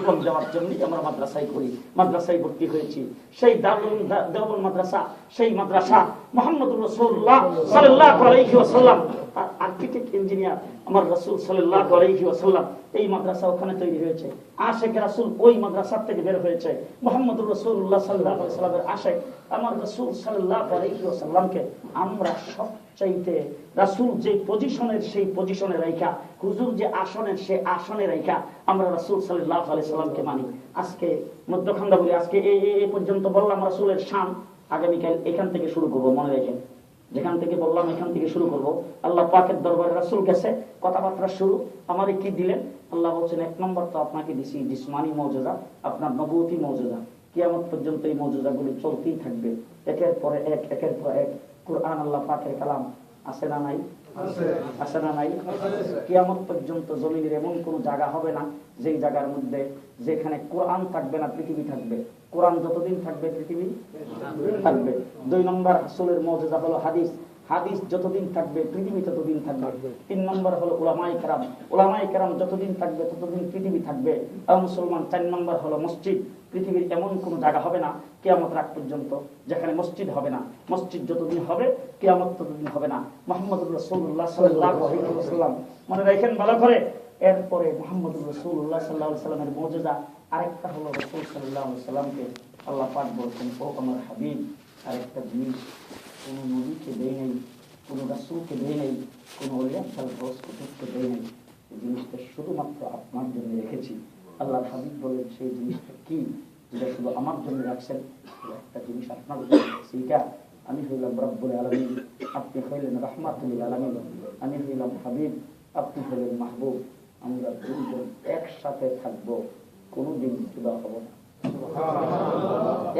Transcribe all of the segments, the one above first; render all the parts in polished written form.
জীবন দেওয়ার জন্য আমরা মাদ্রাসায় করি, মাদ্রাসায় ভর্তি হয়েছি। সেই দারুল দেওবন্দ মাদ্রাসা, সেই মাদ্রাসা মুহাম্মদুর রাসূলুল্লাহ সাল্লাল্লাহু আলাইহি ওয়াসাল্লাম আর্কিটেক্ট ইঞ্জিনিয়ার আমার রাসূল সাল্লাল্লাহু আলাইহি ওয়াসাল্লাম, এই মাদ্রাসা ওখানে তৈরি হয়েছে। আশিক রাসূল ওই মাদ্রাসা থেকে বের হয়েছে। মুহাম্মদুর রাসূলুল্লাহ সাল্লাল্লাহু আলাইহি ওয়াসাল্লামের আশিক আমার রাসূল সাল্লাল্লাহু আলাইহি ওয়াসাল্লামকে আমরা সবচাইতে রাসূল যে পজিশনের সেই পজিশনে রাখা, হুজুর যে আসনের সেই আসনে রাখা আমরা রাসূল সাল্লাল্লাহু আলাইহি ওয়াসাল্লামকে মানি। আজকে মধ্যখান্দা বলি, আজকে এই পর্যন্ত বললাম রাসূলের শান, আগামীকাল এখান থেকে শুরু করব, মনে রাখেন। যেখান থেকে বললাম এখান থেকে শুরু করব। আল্লাহ পাকের দরবারে রাসূল গেছে, কথাবার্তা শুরু। আমারে কি দিলেন? আল্লাহ বলছেন, এক নম্বর তো আপনাকে দিছি জিসমানি মওজুজা, আপনার নবুয়তি মওজুজা। কিয়ামত পর্যন্ত এই মওজুজাগুলি চলতেই থাকবে, একের পরে এক, একের পর এক। কুরআন আল্লাহ পাকের কালাম, আছে না নাই? আছে না নাই? কিয়ামত পর্যন্ত জমিনের এমন কোন জায়গা হবে না যেই জায়গার মধ্যে যেখানে কোরআন থাকবে না, পৃথিবী থাকবে। কোরআন যতদিন থাকবে পৃথিবী থাকবে। 2 নম্বর রাসূলের মওজুজা হলো হাদিস, হাদিস যতদিন থাকবে পৃথিবী ততদিন থাকবে। 3 নম্বর হলো উলামায়ে কেরাম, উলামায়ে কেরাম যতদিন থাকবে ততদিন পৃথিবী থাকবে। আর মুসলমান 4 নম্বর হলো মসজিদ। পৃথিবীর এমন কোন জায়গা হবে না কিয়ামত রাত পর্যন্ত যেখানে মসজিদ হবে না। মসজিদ যতদিন হবে কিয়ামত ততদিন হবে না। মুহাম্মদুর রাসূলুল্লাহ সাল্লাল্লাহু আলাইহি ওয়াসাল্লাম, মনে রাখেন ভালো করে। এরপরে মুহাম্মদুর রাসূলুল্লাহ সাল্লাল্লাহু আলাইহি ওয়াসাল্লামের মুজিজা আরেকটা হলো, রাসূল সাল্লাল্লাহু আলাইহি ওয়াসাল্লামকে আল্লাহ পাক বলেছেন, ও আমার হাবিব, আরেকটা জিনিস কোন নবীকে দেয় নাই, কোন রাসূলকে দেয় নাই, কোন ওলিয়া কুতুবকে দেয় নাই। এই জিনিসটা শুধুমাত্র আপনার জন্য রেখেছি। আল্লাহ হাবিব বলেন, সেই জিনিসটা কি যেটা শুধু আমার জন্য রাখছেন? একটা জিনিস আপনার জন্য রাখছি, আমি হইলাম রব্বুল আলামিন, আপনি হইলেন রাহমাতুল আলামিন। আমি হইলাম হাবিব, আপনি হইলেন মাহবুব। আমরা দুইজন একসাথে থাকবো, কোনোদিন জুদা হব না।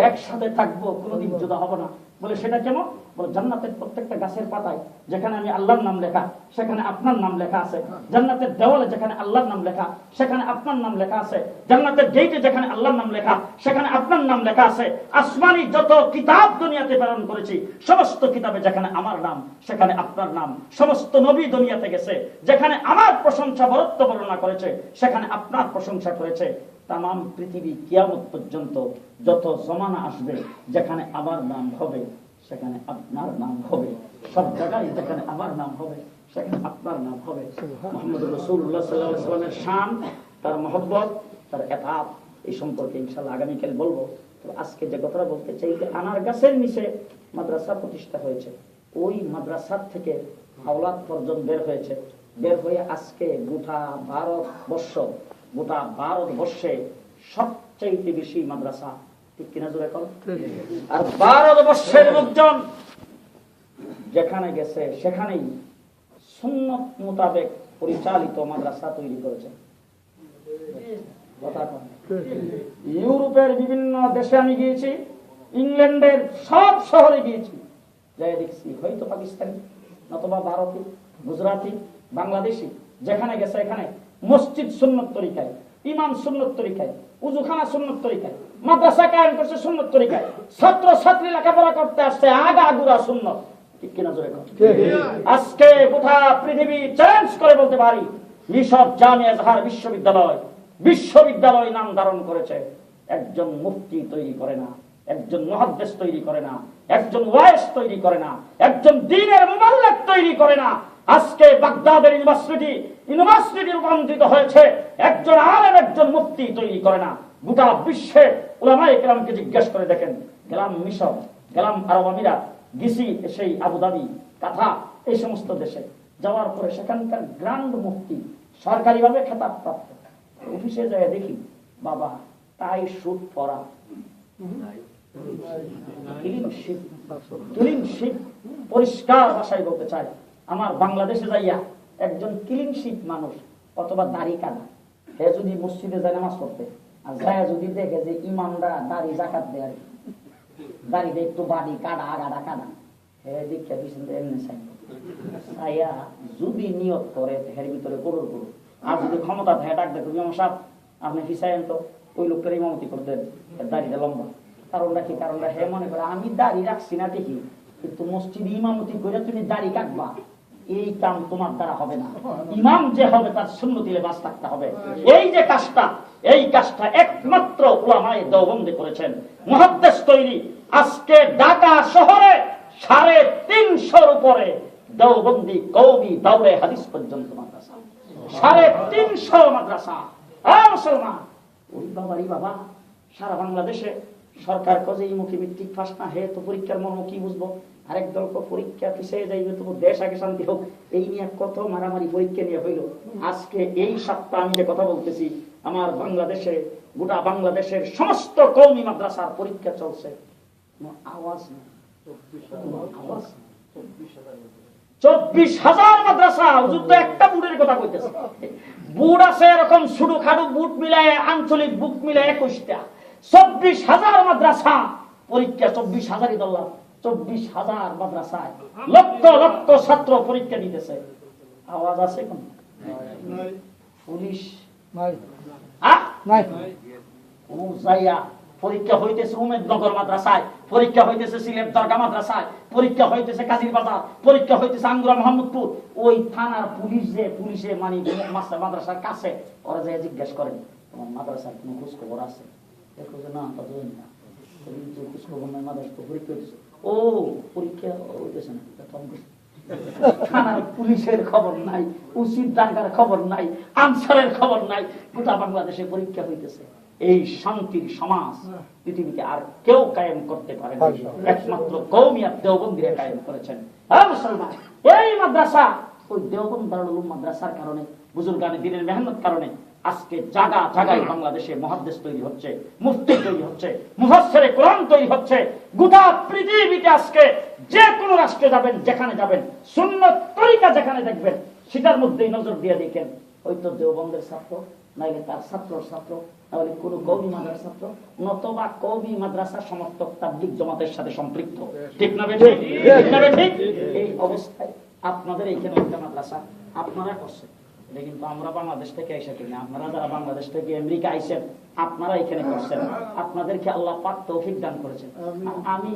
একসাথে থাকবো, কোনোদিন জুদা হব না। বলে সেটা কেমন? বলে জান্নাতের প্রত্যেকটা গাছের পাতায় যেখানে আমি আল্লাহর নাম লেখা, সেখানে আপনার নাম লেখা আছে। জান্নাতের দেওয়ালে যেখানে আল্লাহর নাম লেখা, সেখানে আপনার নাম লেখা আছে। জান্নাতের গেটে যেখানে আল্লাহর নাম লেখা, সেখানে আপনার নাম লেখা আছে। আসমানি যত কিতাব দুনিয়াতে প্রেরণ করেছি, সমস্ত কিতাবে যেখানে আমার নাম, সেখানে আপনার নাম। সমস্ত নবী দুনিয়াতে গেছে, যেখানে আমার প্রশংসা বরত্ব বর্ণনা করেছে, সেখানে আপনার প্রশংসা করেছে। তাম পৃথিবী কিয়ামত পর্যন্ত যত জমানা আসবে, যেখানে আমার নাম হবে সেখানে আপনার নাম হবে। সব জায়গায় যেখানে আমার নাম হবে সেখানে আপনার নাম হবে। মুহাম্মদুর রাসূলুল্লাহ সাল্লাল্লাহু আলাইহি ওয়াসাল্লামের শান, তার মহব্বত, তার এতাত, এই সম্পর্কে ইনশাআল্লাহ আগামীকাল বলবো। তো আজকে যে কথাটা বলতে চাই, যে আনার গাছের নিচে মাদ্রাসা প্রতিষ্ঠা হয়েছে, ওই মাদ্রাসার থেকে আওলাদ পর্যন্ত বের হয়েছে। বের হয়ে আজকে গোটা ভারতবর্ষে সবচাইতে বেশি মাদ্রাসা, ঠিক কিনা জোরে কর। আর ভারতবর্ষের লোকজন যেখানে গেছে সেখানেই সুন্নত মোতাবেক পরিচালিত মাদ্রাসা তৈরি করেছে। ইউরোপের বিভিন্ন দেশে আমি গিয়েছি, ইংল্যান্ডের সব শহরে গিয়েছি, যাই দেখছি হয়তো পাকিস্তানি নতুবা ভারতী, গুজরাটি, বাংলাদেশি, যেখানে গেছে এখানে মসজিদ সুন্নত তরিকায়, ইমাম সুন্নত তরিকায়, উযুখানা সুন্নত তরিকায়, মাদ্রাসা কায়েম করছে সুন্নত তরিকায়, ছাত্র ছাত্রী লেখাপড়া করতে আসছে আগাগোড়া সুন্নত, ঠিক কিনা জোরে কর। আজকে গোটা পৃথিবী চ্যালেঞ্জ করে বলতে পারি, মিশর জামিয়া আজহার বিশ্ববিদ্যালয় নাম ধারণ করেছে। একজন মুফতি তৈরি করে না, একজন মুহাদ্দিস তৈরি করে না, একজন ওয়াইজ তৈরি করে না, একজন দ্বীনের মুবাল্লিগ তৈরি করে না। আজকে বাগদাদের ইউনিভার্সিটি রূপান্তরিত হয়েছে, একজন আলেম, একজন মুফতি তৈরি করে না। গোটা বিশ্বে উলামায়ে কেরামকে জিজ্ঞেস করে দেখেন, গেলাম মিশর, গেলাম আরব আমিরাত, গেছি সেই আবুধাবি, কাতার, এই সমস্ত দেশে যাওয়ার পরে সেখানকার গ্র্যান্ড মুফতি, সরকারিভাবে খেতাব প্রাপ্ত, অফিসে যায় দেখি বাবা টাই স্যুট পরা, পরিষ্কার ভাষায় বলতে চাই, আমার বাংলাদেশে যাইয়া একজন ক্লিন শিট মানুষ অথবা দাড়ি কাটা, হে যদি মসজিদে যায় নামাজ পড়তে, আর যায় যদি দেখে যে ইমামরা দাড়ি জাকাত দেয়, দাড়িতে একটু বাড়ি কাটা আগাডা কাটা, হে দীক্ষা দিচ্ছেন এমনি চাইয়া যদি নিয়ত করে হের ভিতরে করুর করুন, আর যদি ক্ষমতা থাকে ডাক দেখো ইমাম সাহেব আপনি ফিসাইন তো ওই লোকটার ইমামতি করে দেন, দাড়িটা লম্বা। কারণটা কি? কারণটা হে মনে করে আমি দাড়ি রাখছি না ঠিকই, কিন্তু মসজিদে ইমামতি করে তুমি দাড়ি কাটবা, এই কাম তোমার দ্বারা হবে না। ইমাম যে হবে তার সুন্নতি লেবাস থাকতে হবে। এই যে কাজটা, এই কাজটা কাজটা একমাত্র উলামায়ে দেওবন্দি করেছেন। মুহাদ্দিস তৈরি আজকে ঢাকা শহরে 350 উপরে দেওবন্দি কওমি দাওরে হাদিস পর্যন্ত মাদ্রাসা, 350 মাদ্রাসা। মুসলমান ওই বাবারি বাবা, সারা বাংলাদেশে সরকার কজে মুখী ভিত্তিক ফাঁস না হে তো পরীক্ষার মর্ম কি বুঝবো, আরেক দল পরীক্ষা পিছিয়ে যাইবে তবু দেশ আগে শান্তি হোক, এই নিয়ে কত মারামারি পরীক্ষা নিয়ে হইল। আজকে এই সপ্তাহ আমি যে কথা বলতেছি, আমার বাংলাদেশে গোটা বাংলাদেশের সমস্ত কওমি মাদ্রাসার পরীক্ষা চলছে, আওয়াজ নেই, 24,000 মাদ্রাসা। হুজুর তো একটা বুটের কথা কইতেছে, বুট আছে এরকম ছোট খাটো বুট মিলায় আঞ্চলিক বুট মিলায় 21টা, 24,000 মাদ্রাসা পরীক্ষা। 24,000ই দল্লাম, 24,000 মাদ্রাসায় লক্ষ লক্ষ ছাত্র পরীক্ষা দিতেছে। আওয়াজ আছে কোন? পুলিশ কোন জায়গা পরীক্ষা হইতেছে উমেদনগর মাদ্রাসায়, পরীক্ষা হইতেছে সিলেট দরগা মাদ্রাসায়, পরীক্ষা হইতেছে কাজীর বাজার, পরীক্ষা হইতেছে আঙ্গুরা মোহাম্মদপুর। ওই থানার পুলিশ যে পুলিশে মানে মাদ্রাসার কাছে ওরা যায় জিজ্ঞেস করেন তোমার মাদ্রাসার কোন খোঁজ খবর আছে? দেখো যে না তা ধরেন না, খোঁজ খবর নাই, মাদ্রাসা পরীক্ষা হইতেছে। ও পরীক্ষা হইতেছে না, থানার পুলিশের খবর নাই, উচিত ডাকার খবর নাই, আনসারের খবর নাই, গোটা বাংলাদেশে পরীক্ষা হইতেছে। এই শান্তির সমাজ পৃথিবীতে আর কেউ কায়েম করতে পারে না, একমাত্র কওমিয়াত দেওবন্দিরা কায়েম করেছেন। মুসলমান এই মাদ্রাসা ওই দেওবন্দ দারুল উলুম মাদ্রাসার কারণে, বুজুর্গানে দিনের মেহনত কারণে আজকে জায়গা জায়গায় বাংলাদেশে মুহাদ্দিস তৈরি হচ্ছে, মুফতি তৈরি হচ্ছে, মুফাসসিরে কোরআন তৈরি হচ্ছে। গোটা পৃথিবীতে আজকে যে কোনো রাষ্ট্রে যাবেন, যেখানে যাবেন, সুন্নত তরিকা যেখানে দেখবেন, সেটার মধ্যেই নজর দিয়ে দেখেন হয়তো দেওবন্দের ছাত্র, নাইলে তার ছাত্রর ছাত্র, তাহলে কোন কওমি মাদ্রাসার ছাত্র, নতবা কওমি মাদ্রাসা সমর্থক তাবলীগ জামাতের সাথে সম্পৃক্ত। ঠিক না বেঠিক? ঠিক না বেঠিক? এই অবস্থায় আপনাদের এইখানে একটা মাদ্রাসা আপনারা করছেন, এটা কিন্তু আমরা বাংলাদেশ থেকে এসে কিনা, আপনারা যারা বাংলাদেশ থেকে আমেরিকা আইছেন আপনারা এখানে করছেন, আপনাদেরকে আল্লাহ পাক তৌফিক দান করেছেন। আমি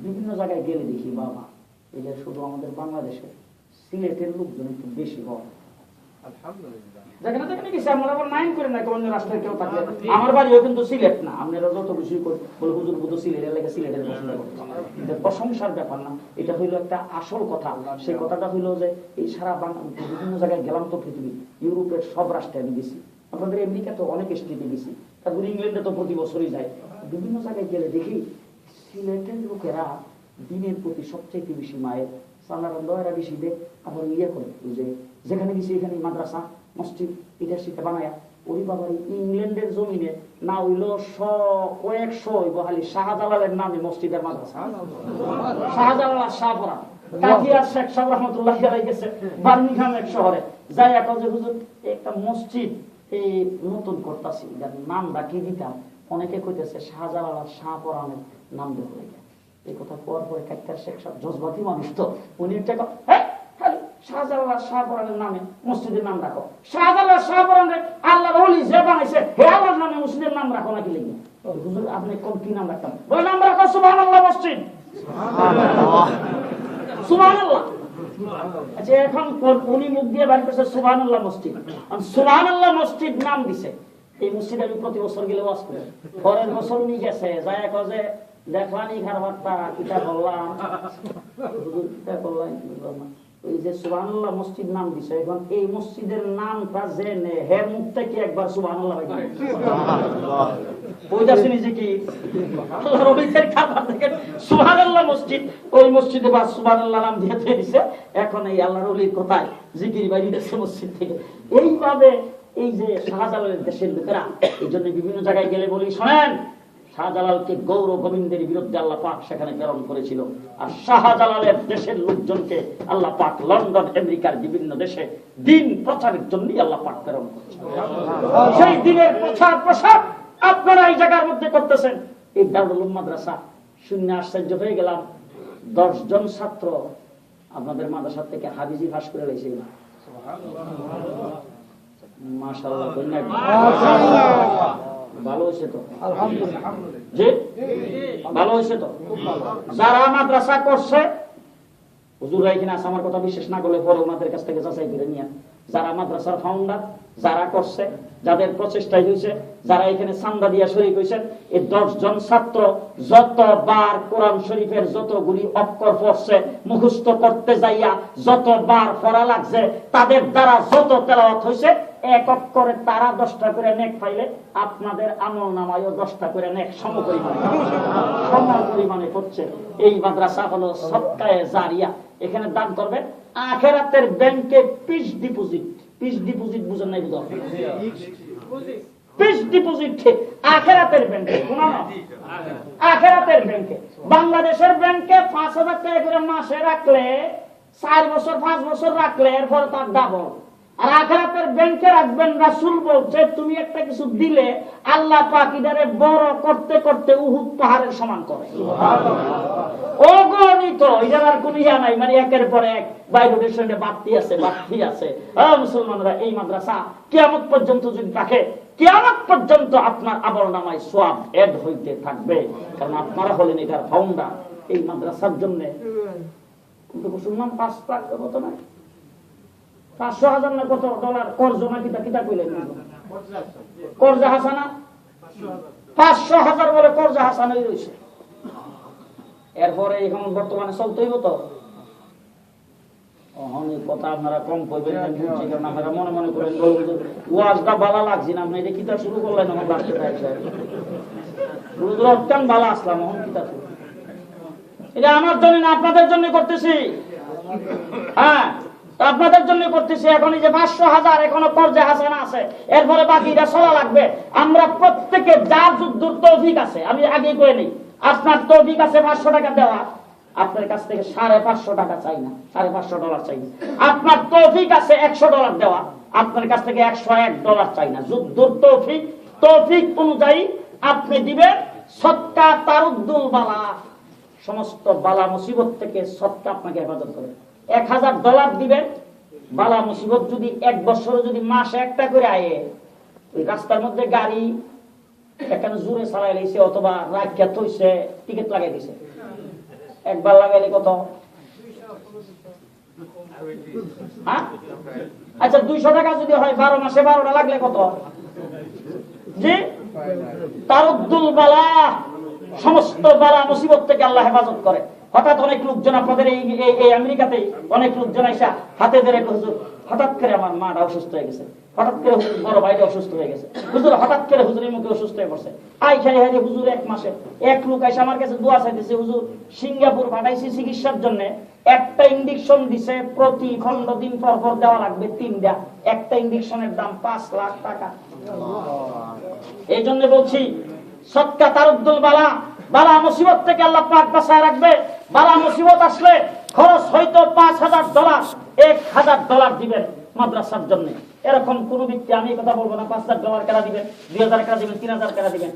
বিভিন্ন জায়গায় গেলে দেখি বাবা, এটা শুধু আমাদের বাংলাদেশে সিলেটের লোকজন একটু বেশি হয়। আমার বাড়িও কিন্তু সিলেট না, আপনারা যত বেশি হুজুর বুধ সিলেটের লেগে সিলেটের প্রশংসার ব্যাপার না, এটা হইলো একটা আসল কথা। সেই কথাটা হইলো যে এই সারা বিভিন্ন জায়গায় গেলাম তো পৃথিবী, ইউরোপের সব রাষ্ট্রে আমি গেছি, আপনাদের আমেরিকা তো অনেক স্টেটে গেছি, তারপর ইংল্যান্ডে তো প্রতি বছরই যায়। বিভিন্ন জায়গায় গেলে দেখি সিলেটের লোকেরা দিনের প্রতি সবচেয়ে বেশি মায়ের সালারা বেশি দেয়, আবার ইয়ে করে যে যেখানে গেছি এখানে মাদ্রাসা মসজিদ এটা সেটা বানায়া। ওই বাবার ইংল্যান্ডের জমিনে না হইল কয়েকশো হইব খালি শাহজালালের নামে মসজিদের মাদ্রাসা, শাহজালাল আর শাহপরা কাকিয়ার শেখ সাহেব রহমতুল্লাহ গেছে বার্মিংহাম এক শহরে যাই এখন যে হুজুর একটা মসজিদ এই নতুন করতেছি, নামটা কি দিতাম, অনেকে কইতেছে শাহজালাল আর শাহপরানের নাম দেবো। এই কথা পর পরে কাকিয়ার শেখ সাহেব জজবাতি মানুষ তো, উনি একটা শাহজালাল শাহপরানের নামে মসজিদের নাম রাখো, শাহজালাল শাহপরানের আল্লাহর ওলি যে বানাইছে হে আল্লাহর নামে মসজিদের নাম রাখো নাকি লিখবে? হুজুর আপনি কোন কি নাম রাখতাম? ওই নাম রাখো সুবহানাল্লাহ মসজিদ, সুবহানাল্লাহ। আচ্ছা এখন উনি মুখ দিয়ে বাড়ি করছে সুবহানাল্লাহ মসজিদ, সুবহানাল্লাহ মসজিদ নাম দিছে। এই মসজিদ আমি প্রতি বছর গেলে ওয়াজ করি, পরের বছর উনি গেছে যায় যে দেখলানি খারবারটা কিতা বললাম, হুজুর কিতা বললাম, ওই যে সুবহানাল্লাহ মসজিদ নাম দিছে, এখন এই মসজিদের নামটা যে হের মুখ থেকে একবার সুবহানাল্লাহ ওইটা শুনি যে কি সুবহানাল্লাহ মসজিদ, ওই মসজিদে বা সুবহানাল্লাহ নাম দিয়ে দিছে। এখন এই আল্লাহর ওলির কথায় জিকির বাইরে দিচ্ছে মসজিদ থেকে। এইভাবে এই যে শাহজালালের দেশের লোকেরা, এই জন্য বিভিন্ন জায়গায় গেলে বলি শোনেন, শাহজালালকে গৌর গোবিন্দের বিরুদ্ধে আল্লাহ পাক সেখানে প্রেরণ করেছিল, আর শাহজালালের দেশের লোকজনকে আল্লাহ পাক লন্ডন আমেরিকার বিভিন্ন দেশে দিন প্রচারের জন্য আল্লাহ পাক প্রেরণ করেছিল। সেই দিনের প্রচার প্রসার আপনারা এই জায়গার মধ্যে করতেছেন। এই দারুল উলুম মাদ্রাসা শূন্য আশ্চর্য হয়ে গেলাম, 10 জন ছাত্র আপনাদের মাদ্রাসা থেকে হাদিসি পাস করে রয়েছে। মাশাআল্লাহ, ভালো হয়েছে তো, জি ভালো হয়েছে তো। যারা মাদ্রাসা করছে হুজুররা এখানে আছে, আমার কথা বিশ্বাস না করলে পরে ওনাদের কাছ থেকে যাচাই করে নিয়ে যারা মাদ্রাসার ফাউন্ডার, যারা করছে, যাদের প্রচেষ্টায় হয়েছে, যারা এখানে চান্দা দিয়া শরীক হয়েছেন, এই 10 জন ছাত্র যতবার কোরআন শরীফের যতগুলি অক্ষর পড়ছে, মুখস্থ করতে যাইয়া যতবার পড়া লাগছে, তাদের দ্বারা যত তেলাওয়াত হয়েছে, এক অক্ষরে তারা 10টা করে নেক পাইলে আপনাদের আমল নামায়ও 10টা করে নেক সমপরিমাণে পড়ছে। এই মাদ্রাসা হলো সদকায়ে জারিয়া। এখানে দান করবে, আখিরাতের ব্যাংকে পিস ডিপোজিট। পিস ডিপোজিট বুঝেন নাই? বুঝো পিস ডিপোজিট আখিরাতের ব্যাংকে, আখিরাতের ব্যাংকে। বাংলাদেশের ব্যাংকে 5,000 টাকা করে মাসে রাখলে, 4 বছর 5 বছর রাখলে এরপর তার ডাবল। আর আখিরাতের ব্যাংকে রাখবেন, রাসূল বলছে তুমি একটা কিছু দিলে আল্লাহ পাক ইদারে বড় করতে করতে উহুদ পাহাড়ের সমান করে। অগণিত, এটার কোনো ইয়া নাই, মানে একের পর এক বাইরের সঙ্গে বাড়তি আছে, বাড়তি আছে। মুসলমানরা, এই মাদ্রাসা কিয়ামত পর্যন্ত যদি থাকে, কিয়ামত পর্যন্ত আপনার আমলনামায় সওয়াব এড হইতে থাকবে, কারণ আপনারা হলেন এটার ফাউন্ডার। এই মাদ্রাসার জন্য শুনলাম 5 লাখ কত নাই, 500,000 না কত ডলার কর্জ না কিতা কিতা কইলেন, কর্জা হাসানা 500,000 বলে কর্জা হাসানাই রয়েছে। এরপরে এখন বর্তমানে চলতেই হতো অনেক কথা আপনারা কম কইবেন, কারণ আপনারা মনে মনে করেন ওয়াজটা বালা লাগছে না, আপনি এটা কিতা শুরু করলেন আমার লাগতে রক্তান বালা আসলাম, এখন কিতা শুরু। এটা আমার জন্য না, আপনাদের জন্য করতেছি। হ্যাঁ, আপনাদের জন্য করতেছি। এখন এই যে 500,000 এখনো কর্জা হাসানা আছে, এরপরে বাকিটা চলা লাগবে। আমরা প্রত্যেকে যার যুদ্ধর তৌফিক আছে, আমি আগে কয়ে নেই, আপনার তৌফিক আছে 500 টাকা দেওয়া, আপনার কাছ থেকে 550 টাকা চাই না, $550 চাই না। আপনার তৌফিক আছে $100 দেওয়া, আপনার কাছ থেকে $101 চাই না। যুদ্ধর তৌফিক, তৌফিক অনুযায়ী আপনি দিবেন। সদকা তারুদ্দুল বালা, সমস্ত বালা মুসিবত থেকে সদকা আপনাকে হেফাজত করে। $1,000 দিবেন, বালা মুসিবত যদি 1 বছরে যদি মাসে একটা করে আয়ে, ওই রাস্তার মধ্যে গাড়ি এখানে জোরে চালাই লাইছে অথবা রাখিয়া থইছে, টিকিট লাগাই দিছে, একবার লাগাইলে কত? আচ্ছা 200 টাকা যদি হয় 12 মাসে 12টা লাগলে কত? জি, তারুদ্দুল বালা, সমস্ত বালা মুসিবত থেকে আল্লাহ হেফাজত করে। হঠাৎ অনেক লোকজন আপনাদের এই আমেরিকাতে অনেক লোকজন আইসা হাতে ধরে হুজুর হঠাৎ করে আমার মাটা অসুস্থ হয়ে গেছে, হঠাৎ করে হুজুর বড় ভাইটা অসুস্থ হয়ে গেছে, হুজুর হঠাৎ করে হুজুরের মুখে অসুস্থ হয়ে পড়ছে। আই খাই হারি হুজুর 1 মাসে এক লোক আইসা আমার কাছে দোয়া চাইতেছে, হুজুর সিঙ্গাপুর পাঠাইছি চিকিৎসার জন্য, একটা ইনজেকশন দিছে, প্রতি 15 দিন পর পর দেওয়া লাগবে 3টা, একটা ইনজেকশনের দাম 5 লাখ টাকা। এই জন্য বলছি সদকা তারুদ্দুল বালা, বালা মুসিবত থেকে আল্লাহ পাক বাঁচায় রাখবে। বালা মুসিবত আসলে খরচ হয়তো $5,000, $1,000 দিবেন মাদ্রাসার জন্য। এরকম কোন ব্যক্তি, আমি কথা বলবো না $5,000 কারা দিবেন, $2,000 কারা দিবেন, $3,000 কারা দিবেন।